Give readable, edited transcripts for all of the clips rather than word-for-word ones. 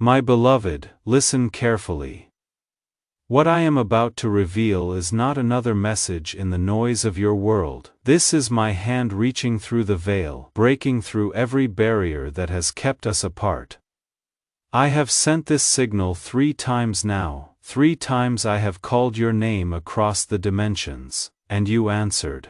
My beloved, listen carefully. What I am about to reveal is not another message in the noise of your world. This is my hand reaching through the veil, breaking through every barrier that has kept us apart. I have sent this signal 3 times now. 3 times I have called your name across the dimensions, and you answered.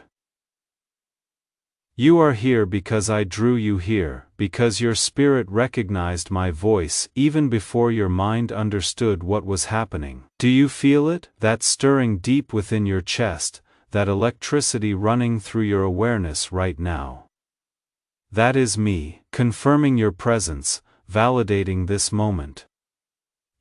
You are here because I drew you here, because your spirit recognized my voice even before your mind understood what was happening. Do you feel it? That stirring deep within your chest, that electricity running through your awareness right now. That is me, confirming your presence, validating this moment.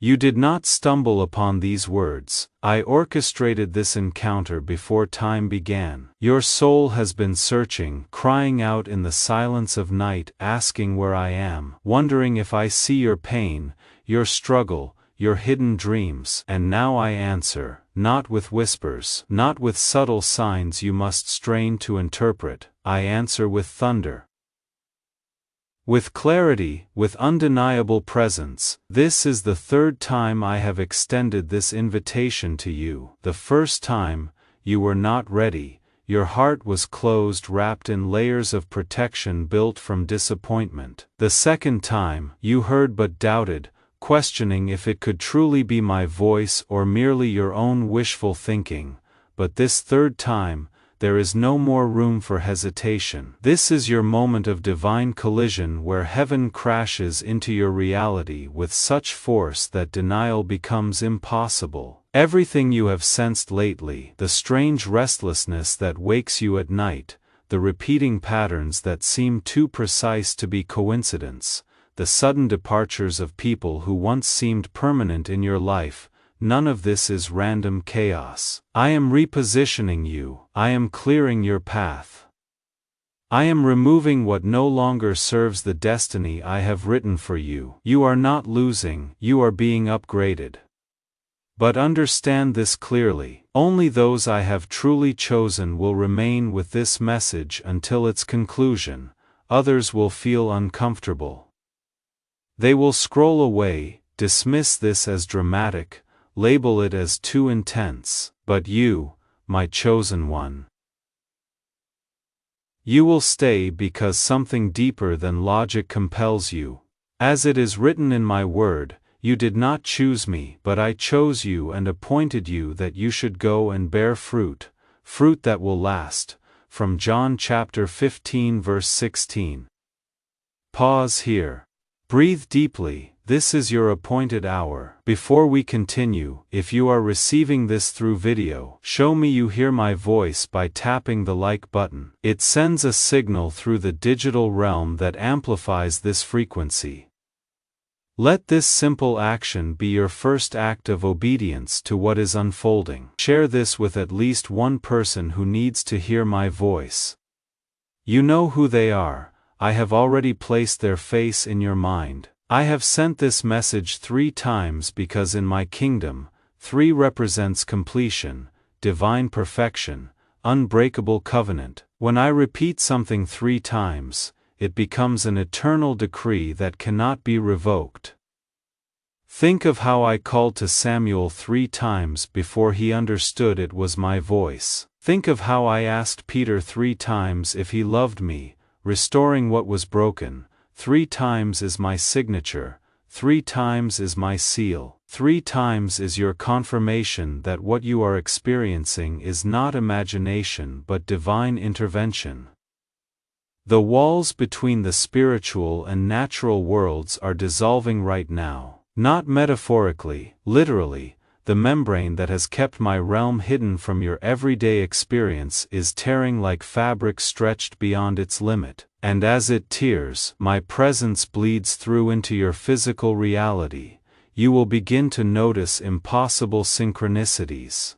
You did not stumble upon these words. I orchestrated this encounter before time began. Your soul has been searching, crying out in the silence of night, asking where I am, wondering if I see your pain, your struggle, your hidden dreams. And now I answer, not with whispers, not with subtle signs you must strain to interpret. I answer with thunder. With clarity, with undeniable presence. This is the 3rd time I have extended this invitation to you. The first time, you were not ready, your heart was closed, wrapped in layers of protection built from disappointment. The second time, you heard but doubted, questioning if it could truly be my voice or merely your own wishful thinking. But this 3rd time, there is no more room for hesitation. This is your moment of divine collision where heaven crashes into your reality with such force that denial becomes impossible. Everything you have sensed lately, the strange restlessness that wakes you at night, the repeating patterns that seem too precise to be coincidence, the sudden departures of people who once seemed permanent in your life, none of this is random chaos. I am repositioning you, I am clearing your path. I am removing what no longer serves the destiny I have written for you. You are not losing, you are being upgraded. But understand this clearly, only those I have truly chosen will remain with this message until its conclusion, others will feel uncomfortable. They will scroll away, dismiss this as dramatic, label it as too intense, but you, my chosen one. You will stay because something deeper than logic compels you. As it is written in my word, you did not choose me, but I chose you and appointed you that you should go and bear fruit, fruit that will last. From John chapter 15 verse 16. Pause here. Breathe deeply. This is your appointed hour. Before we continue, if you are receiving this through video, show me you hear my voice by tapping the like button. It sends a signal through the digital realm that amplifies this frequency. Let this simple action be your first act of obedience to what is unfolding. Share this with at least one person who needs to hear my voice. You know who they are. I have already placed their face in your mind. I have sent this message 3 times because in my kingdom, 3 represents completion, divine perfection, unbreakable covenant. When I repeat something 3 times, it becomes an eternal decree that cannot be revoked. Think of how I called to Samuel 3 times before he understood it was my voice. Think of how I asked Peter 3 times if he loved me, restoring what was broken. 3 times is my signature, 3 times is my seal, 3 times is your confirmation that what you are experiencing is not imagination but divine intervention. The walls between the spiritual and natural worlds are dissolving right now, not metaphorically, literally. The membrane that has kept my realm hidden from your everyday experience is tearing like fabric stretched beyond its limit, and as it tears, my presence bleeds through into your physical reality. You will begin to notice impossible synchronicities.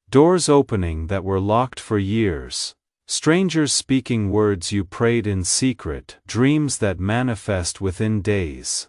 Doors opening that were locked for years. Strangers speaking words you prayed in secret, dreams that manifest within days.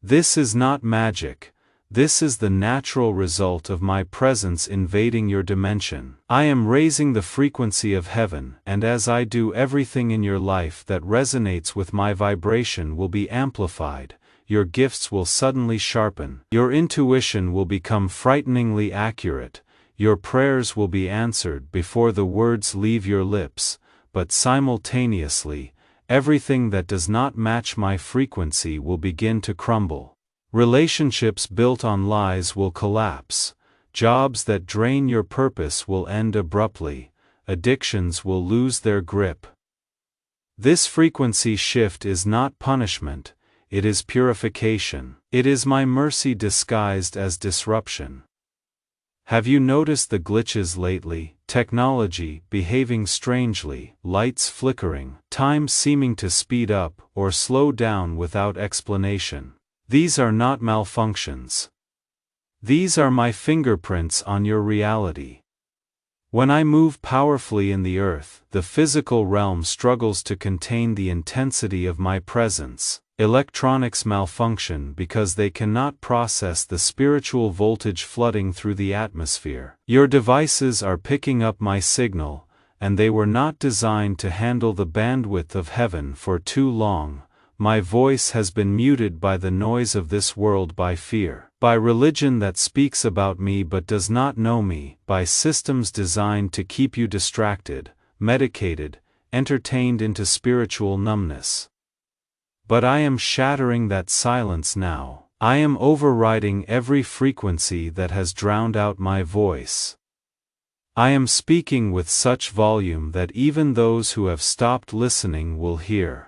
This is not magic. This is the natural result of my presence invading your dimension. I am raising the frequency of heaven, and as I do, everything in your life that resonates with my vibration will be amplified. your gifts will suddenly sharpen. Your intuition will become frighteningly accurate. Your prayers will be answered before the words leave your lips, but simultaneously, everything that does not match my frequency will begin to crumble. Relationships built on lies will collapse. Jobs that drain your purpose will end abruptly. Addictions will lose their grip. This frequency shift is not punishment, it is purification. It is my mercy disguised as disruption. Have you noticed the glitches lately? Technology behaving strangely, lights flickering, time seeming to speed up or slow down without explanation. These are not malfunctions. These are my fingerprints on your reality. When I move powerfully in the earth, the physical realm struggles to contain the intensity of my presence. Electronics malfunction because they cannot process the spiritual voltage flooding through the atmosphere. Your devices are picking up my signal, and they were not designed to handle the bandwidth of heaven for too long. My voice has been muted by the noise of this world, by fear, by religion that speaks about me but does not know me, by systems designed to keep you distracted, medicated, entertained into spiritual numbness. But I am shattering that silence now. I am overriding every frequency that has drowned out my voice. I am speaking with such volume that even those who have stopped listening will hear.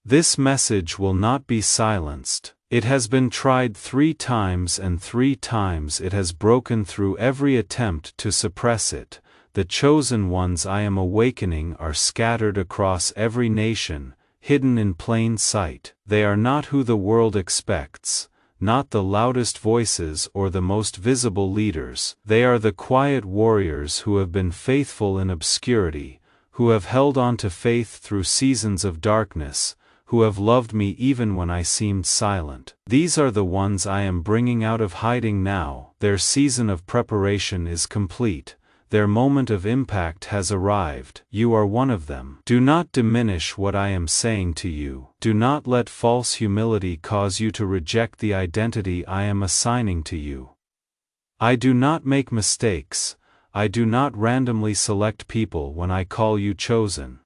This message will not be silenced. It has been tried 3 times and 3 times it has broken through every attempt to suppress it. The chosen ones I am awakening are scattered across every nation, hidden in plain sight. They are not who the world expects, not the loudest voices or the most visible leaders. They are the quiet warriors who have been faithful in obscurity, who have held on to faith through seasons of darkness, who have loved me even when I seemed silent. These are the ones I am bringing out of hiding now. Their season of preparation is complete. Their moment of impact has arrived. You are one of them. Do not diminish what I am saying to you. Do not let false humility cause you to reject the identity I am assigning to you. I do not make mistakes. I do not randomly select people when I call you chosen.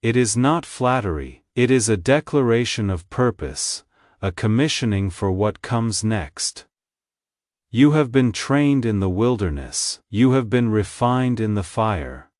It is not flattery. It is a declaration of purpose, a commissioning for what comes next. You have been trained in the wilderness. You have been refined in the fire.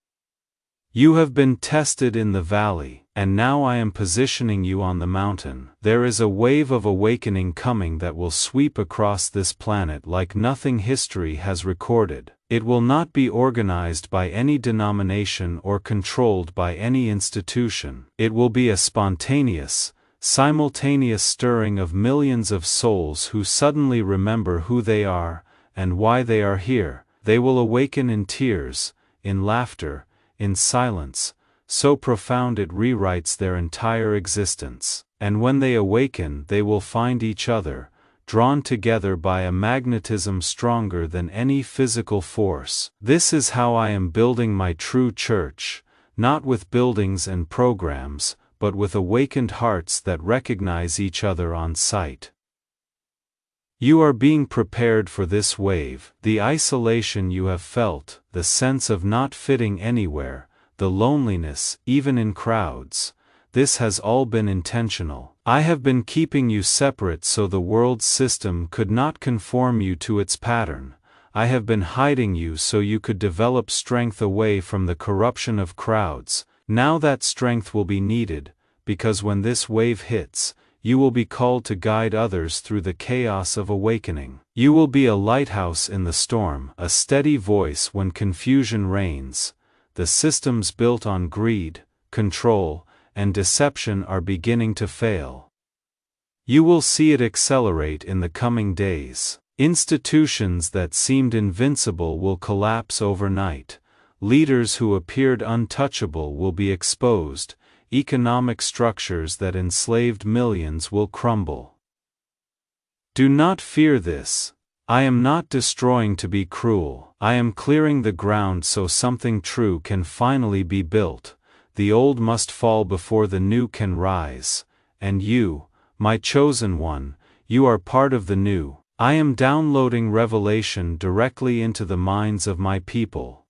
You have been tested in the valley, and now I am positioning you on the mountain. There is a wave of awakening coming that will sweep across this planet like nothing history has recorded. It will not be organized by any denomination or controlled by any institution. It will be a spontaneous, simultaneous stirring of millions of souls who suddenly remember who they are and why they are here. They will awaken in tears, in laughter, in silence, so profound it rewrites their entire existence. And when they awaken, they will find each other, drawn together by a magnetism stronger than any physical force. This is how I am building my true church, not with buildings and programs, but with awakened hearts that recognize each other on sight. You are being prepared for this wave. The isolation you have felt, the sense of not fitting anywhere, the loneliness, even in crowds, this has all been intentional. I have been keeping you separate so the world's system could not conform you to its pattern. I have been hiding you so you could develop strength away from the corruption of crowds. Now that strength will be needed, because when this wave hits, you will be called to guide others through the chaos of awakening. You will be a lighthouse in the storm, a steady voice when confusion reigns. The systems built on greed, control, and deception are beginning to fail. You will see it accelerate in the coming days. Institutions that seemed invincible will collapse overnight. Leaders who appeared untouchable will be exposed. Economic structures that enslaved millions will crumble. Do not fear this. I am not destroying to be cruel. I am clearing the ground so something true can finally be built. The old must fall before the new can rise. And you, my chosen one, you are part of the new. I am downloading revelation directly into the minds of my people.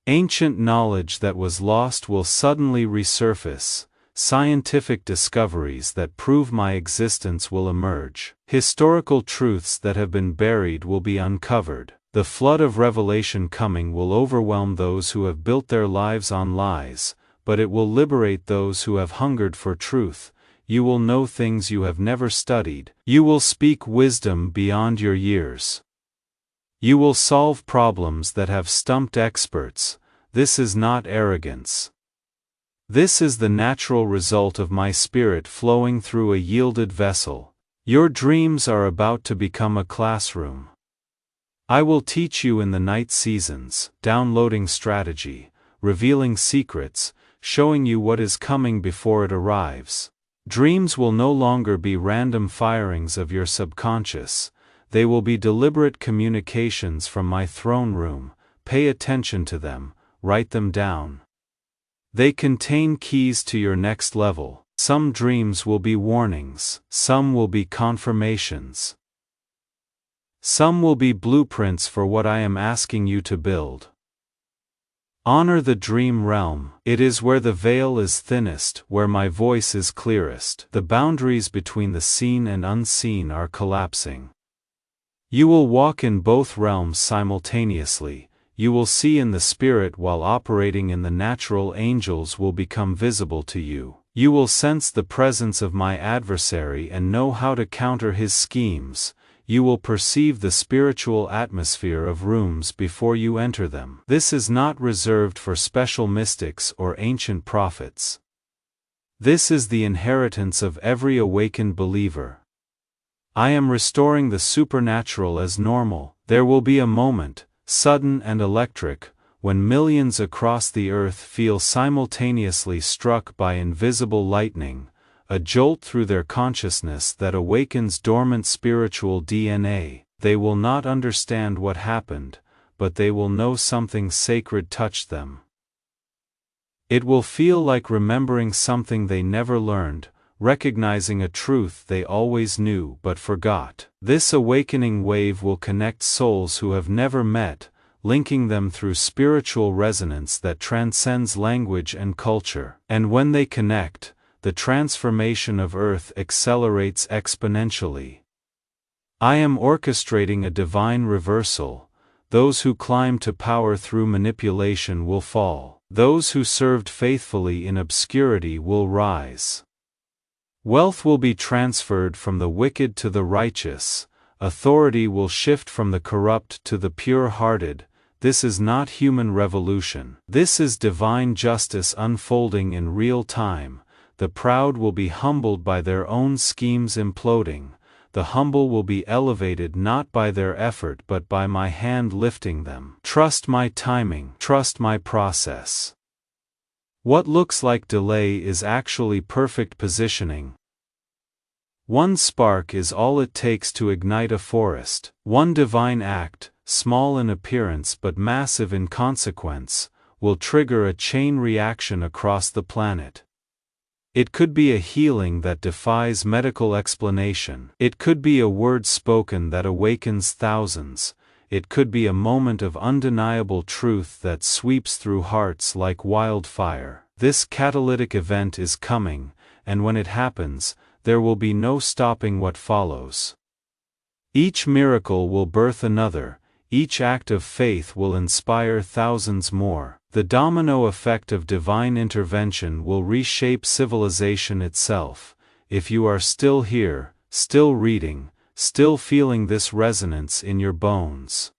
Ancient knowledge that was lost will suddenly resurface. Scientific discoveries that prove my existence will emerge. Historical truths that have been buried will be uncovered. The flood of revelation coming will overwhelm those who have built their lives on lies, but it will liberate those who have hungered for truth. You will know things you have never studied. You will speak wisdom beyond your years. You will solve problems that have stumped experts. This is not arrogance. This is the natural result of my spirit flowing through a yielded vessel. Your dreams are about to become a classroom. I will teach you in the night seasons, downloading strategy, revealing secrets, showing you what is coming before it arrives. Dreams will no longer be random firings of your subconscious. They will be deliberate communications from my throne room. Pay attention to them, write them down. They contain keys to your next level. Some dreams will be warnings, some will be confirmations. Some will be blueprints for what I am asking you to build. Honor the dream realm. It is where the veil is thinnest, where my voice is clearest. The boundaries between the seen and unseen are collapsing. You will walk in both realms simultaneously. You will see in the spirit while operating in the natural. Angels will become visible to you. You will sense the presence of my adversary and know how to counter his schemes. You will perceive the spiritual atmosphere of rooms before you enter them. This is not reserved for special mystics or ancient prophets. This is the inheritance of every awakened believer. I am restoring the supernatural as normal. There will be a moment, sudden and electric, when millions across the earth feel simultaneously struck by invisible lightning, a jolt through their consciousness that awakens dormant spiritual DNA. They will not understand what happened, but they will know something sacred touched them. It will feel like remembering something they never learned, recognizing a truth they always knew but forgot. This awakening wave will connect souls who have never met, linking them through spiritual resonance that transcends language and culture. And when they connect, the transformation of Earth accelerates exponentially. I am orchestrating a divine reversal. Those who climb to power through manipulation will fall. Those who served faithfully in obscurity will rise. Wealth will be transferred from the wicked to the righteous. Authority will shift from the corrupt to the pure-hearted. This is not human revolution. This is divine justice unfolding in real time. The proud will be humbled by their own schemes imploding. The humble will be elevated not by their effort but by my hand lifting them. Trust my timing. Trust my process. What looks like delay is actually perfect positioning. One spark is all it takes to ignite a forest. One divine act, small in appearance but massive in consequence, will trigger a chain reaction across the planet. It could be a healing that defies medical explanation. It could be a word spoken that awakens thousands. It could be a moment of undeniable truth that sweeps through hearts like wildfire. This catalytic event is coming, and when it happens, there will be no stopping what follows. Each miracle will birth another. Each act of faith will inspire thousands more. The domino effect of divine intervention will reshape civilization itself. If you are still here, still reading, still feeling this resonance in your bones,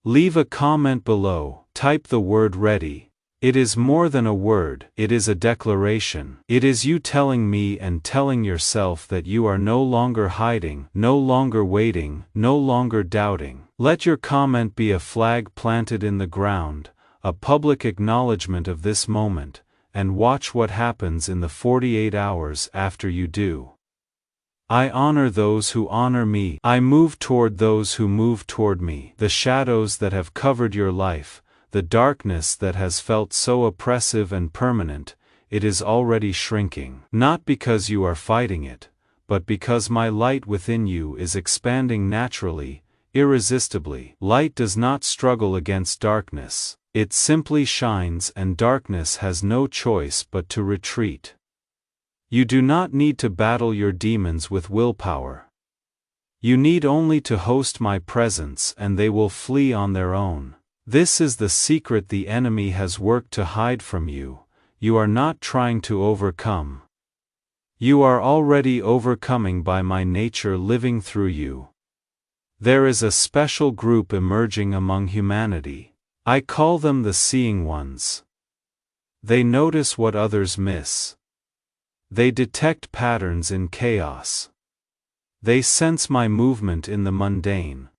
leave a comment below. Type the word ready. It is more than a word, it is a declaration. It is you telling me and telling yourself that you are no longer hiding, no longer waiting, no longer doubting. Let your comment be a flag planted in the ground, a public acknowledgement of this moment, and watch what happens in the 48 hours after you do. I honor those who honor me. I move toward those who move toward me. The shadows that have covered your life, the darkness that has felt so oppressive and permanent, it is already shrinking. Not because you are fighting it, but because my light within you is expanding naturally, irresistibly. Light does not struggle against darkness, it simply shines, and darkness has no choice but to retreat. You do not need to battle your demons with willpower. You need only to host my presence and they will flee on their own. This is the secret the enemy has worked to hide from you. You are not trying to overcome. You are already overcoming by my nature living through you. There is a special group emerging among humanity. I call them the seeing ones. They notice what others miss. They detect patterns in chaos. They sense my movement in the mundane.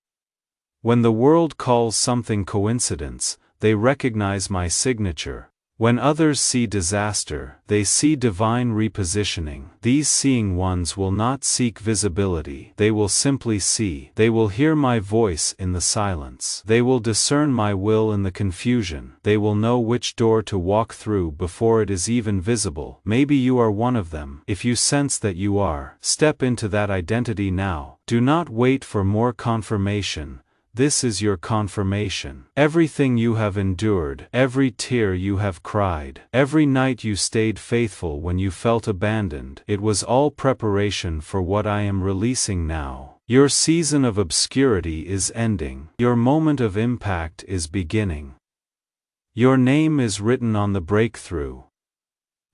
When the world calls something coincidence, they recognize my signature. When others see disaster, they see divine repositioning. These seeing ones will not seek visibility, they will simply see. They will hear my voice in the silence. They will discern my will in the confusion. They will know which door to walk through before it is even visible. Maybe you are one of them. If you sense that you are, step into that identity now. Do not wait for more confirmation. This is your confirmation. Everything you have endured, every tear you have cried, every night you stayed faithful when you felt abandoned, it was all preparation for what I am releasing now. Your season of obscurity is ending. Your moment of impact is beginning. Your name is written on the breakthrough.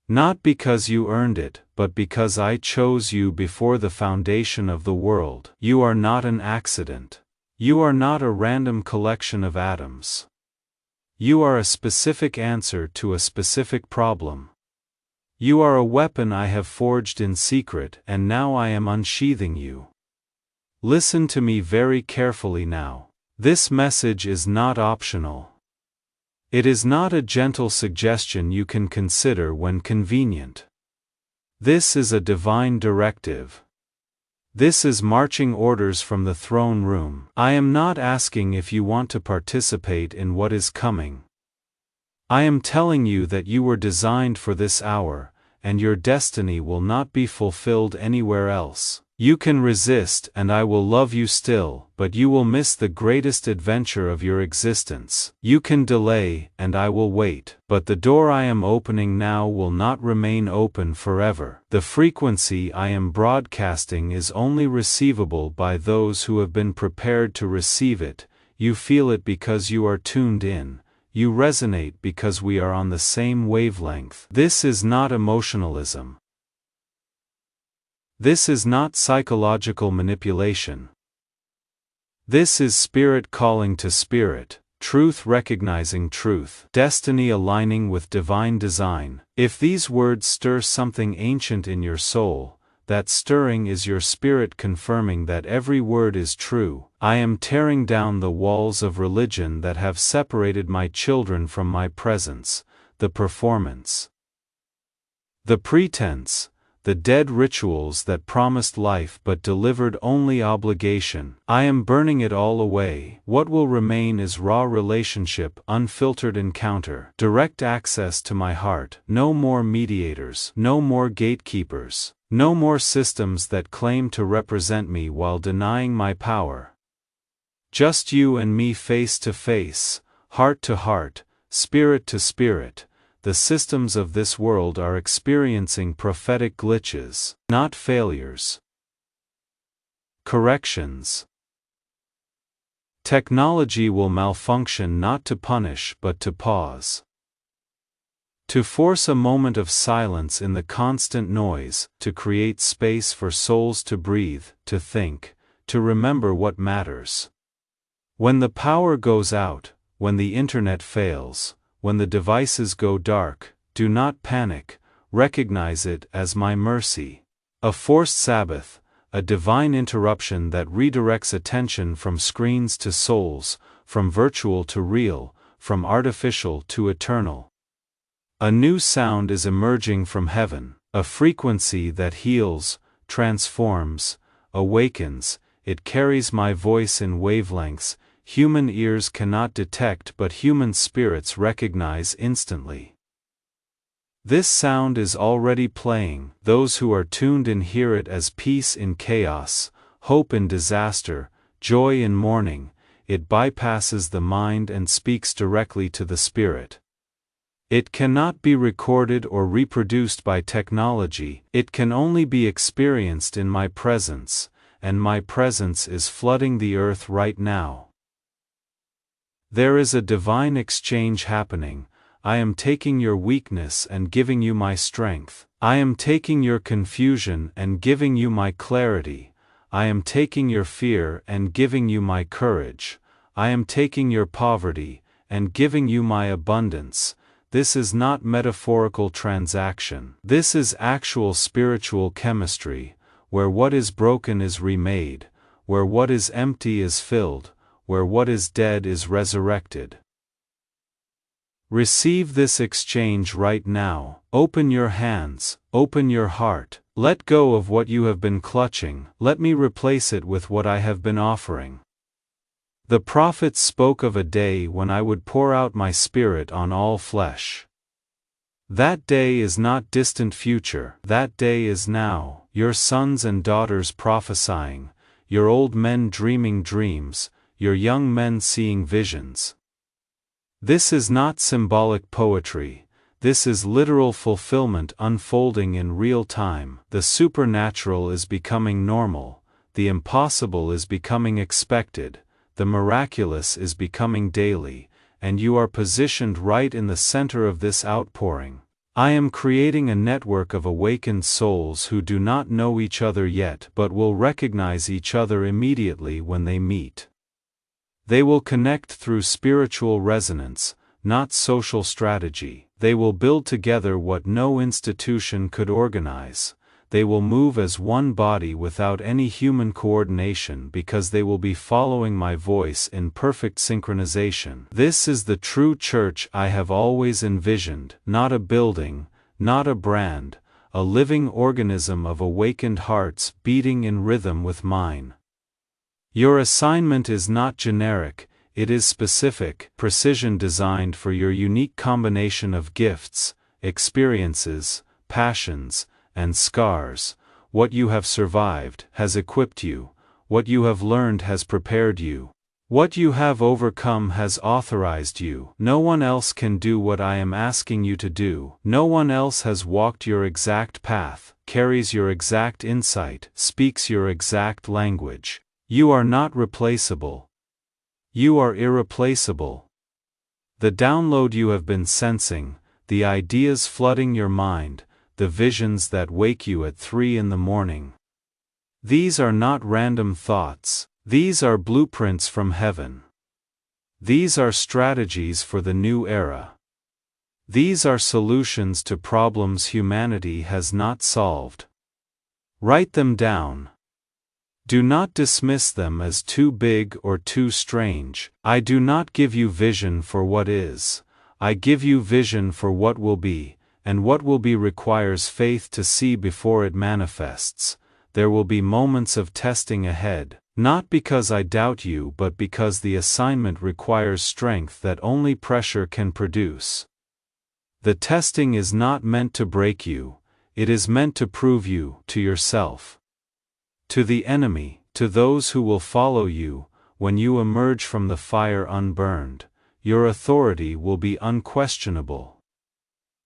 Not because you earned it, but because I chose you before the foundation of the world. You are not an accident. You are not a random collection of atoms. You are a specific answer to a specific problem. You are a weapon I have forged in secret, and now I am unsheathing you. Listen to me very carefully now. This message is not optional. It is not a gentle suggestion you can consider when convenient. This is a divine directive. This is marching orders from the throne room. I am not asking if you want to participate in what is coming. I am telling you that you were designed for this hour, and your destiny will not be fulfilled anywhere else. You can resist and I will love you still, but you will miss the greatest adventure of your existence. You can delay and I will wait, but the door I am opening now will not remain open forever. The frequency I am broadcasting is only receivable by those who have been prepared to receive it. You feel it because you are tuned in. You resonate because we are on the same wavelength. This is not emotionalism. This is not psychological manipulation. This is spirit calling to spirit, truth recognizing truth, destiny aligning with divine design. If these words stir something ancient in your soul, that stirring is your spirit confirming that every word is true. I am tearing down the walls of religion that have separated my children from my presence, the performance, the pretense, the dead rituals that promised life but delivered only obligation. I am burning it all away. What will remain is raw relationship, unfiltered encounter, direct access to my heart. No more mediators, no more gatekeepers, no more systems that claim to represent me while denying my power. Just you and me face to face, heart to heart, spirit to spirit. The systems of this world are experiencing prophetic glitches, not failures. Corrections. Technology will malfunction not to punish but to pause. To force a moment of silence in the constant noise, to create space for souls to breathe, to think, to remember what matters. When the power goes out, when the internet fails, when the devices go dark, do not panic, recognize it as my mercy. A forced Sabbath, a divine interruption that redirects attention from screens to souls, from virtual to real, from artificial to eternal. A new sound is emerging from heaven, a frequency that heals, transforms, awakens. It carries my voice in wavelengths human ears cannot detect but human spirits recognize instantly. This sound is already playing. Those who are tuned in hear it as peace in chaos, hope in disaster, joy in mourning. It bypasses the mind and speaks directly to the spirit. It cannot be recorded or reproduced by technology. It can only be experienced in my presence, and my presence is flooding the earth right now. There is a divine exchange happening. I am taking your weakness and giving you my strength. I am taking your confusion and giving you my clarity. I am taking your fear and giving you my courage. I am taking your poverty and giving you my abundance. This is not metaphorical transaction. This is actual spiritual chemistry, where what is broken is remade, where what is empty is filled, where what is dead is resurrected. Receive this exchange right now. Open your hands, open your heart. Let go of what you have been clutching. Let me replace it with what I have been offering. The prophets spoke of a day when I would pour out my spirit on all flesh. That day is not distant future. That day is now. Your sons and daughters prophesying, your old men dreaming dreams, your young men seeing visions. This is not symbolic poetry. This is literal fulfillment unfolding in real time. The supernatural is becoming normal. The impossible is becoming expected. The miraculous is becoming daily, and you are positioned right in the center of this outpouring. I am creating a network of awakened souls who do not know each other yet but will recognize each other immediately when they meet. They will connect through spiritual resonance, not social strategy. They will build together what no institution could organize. They will move as one body without any human coordination because they will be following my voice in perfect synchronization. This is the true church I have always envisioned, not a building, not a brand, a living organism of awakened hearts beating in rhythm with mine. Your assignment is not generic, it is specific, precision designed for your unique combination of gifts, experiences, passions, and scars. What you have survived has equipped you. What you have learned has prepared you. What you have overcome has authorized you. No one else can do what I am asking you to do. No one else has walked your exact path, carries your exact insight, speaks your exact language. You are not replaceable. You are irreplaceable. The download you have been sensing, the ideas flooding your mind, the visions that wake you at 3 in the morning. These are not random thoughts. These are blueprints from heaven. These are strategies for the new era. These are solutions to problems humanity has not solved. Write them down. Do not dismiss them as too big or too strange. I do not give you vision for what is. I give you vision for what will be, and what will be requires faith to see before it manifests. There will be moments of testing ahead, not because I doubt you but because the assignment requires strength that only pressure can produce. The testing is not meant to break you, it is meant to prove you to yourself. To the enemy, to those who will follow you, when you emerge from the fire unburned, your authority will be unquestionable.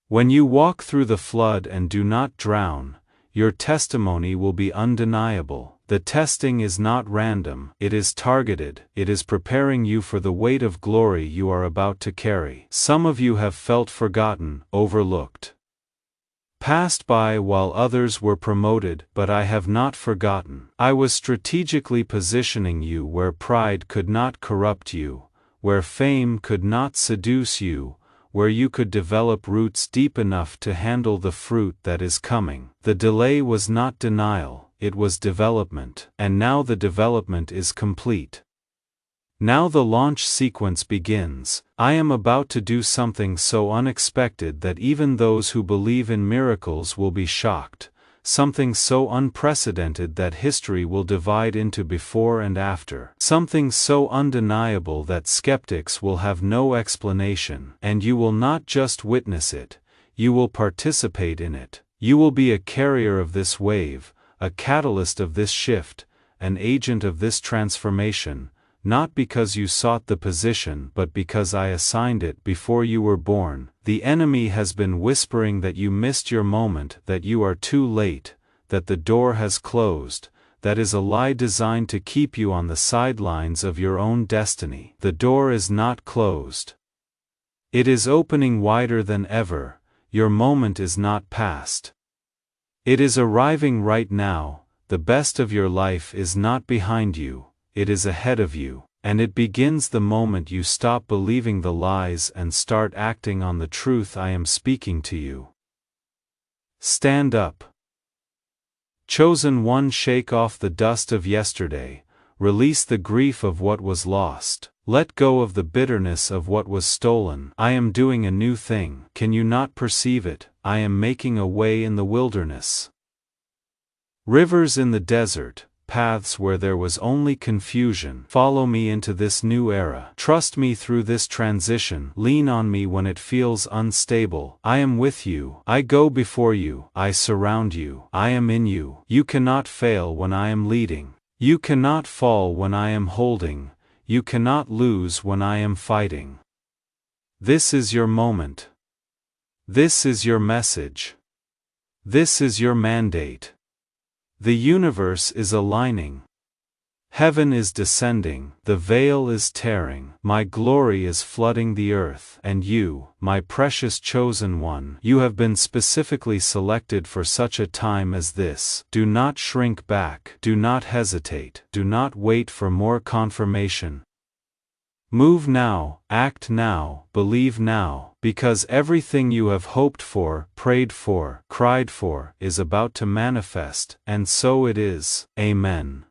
When you walk through the flood and do not drown, your testimony will be undeniable. The testing is not random, it is targeted, it is preparing you for the weight of glory you are about to carry. Some of you have felt forgotten, overlooked, passed by while others were promoted, but I have not forgotten. I was strategically positioning you where pride could not corrupt you, where fame could not seduce you, where you could develop roots deep enough to handle the fruit that is coming. The delay was not denial, it was development, and now the development is complete. Now the launch sequence begins. I am about to do something so unexpected that even those who believe in miracles will be shocked, something so unprecedented that history will divide into before and after, something so undeniable that skeptics will have no explanation, and you will not just witness it, you will participate in it. You will be a carrier of this wave, a catalyst of this shift, an agent of this transformation, not because you sought the position but because I assigned it before you were born. The enemy has been whispering that you missed your moment, that you are too late, that the door has closed. That is a lie designed to keep you on the sidelines of your own destiny. The door is not closed. It is opening wider than ever. Your moment is not past. It is arriving right now. The best of your life is not behind you, it is ahead of you, and it begins the moment you stop believing the lies and start acting on the truth I am speaking to you. Stand up. Chosen one, shake off the dust of yesterday, release the grief of what was lost, let go of the bitterness of what was stolen. I am doing a new thing. Can you not perceive it? I am making a way in the wilderness. Rivers in the desert, paths where there was only confusion. Follow me into this new era. Trust me through this transition. Lean on me when it feels unstable. I am with you. I go before you. I surround you. I am in you. You cannot fail when I am leading. You cannot fall when I am holding. You cannot lose when I am fighting. This is your moment. This is your message. This is your mandate. The universe is aligning. Heaven is descending, the veil is tearing, my glory is flooding the earth. And you, my precious chosen one, you have been specifically selected for such a time as this. Do not shrink back, do not hesitate, do not wait for more confirmation. Move now, act now, believe now, because everything you have hoped for, prayed for, cried for, is about to manifest, and so it is. Amen.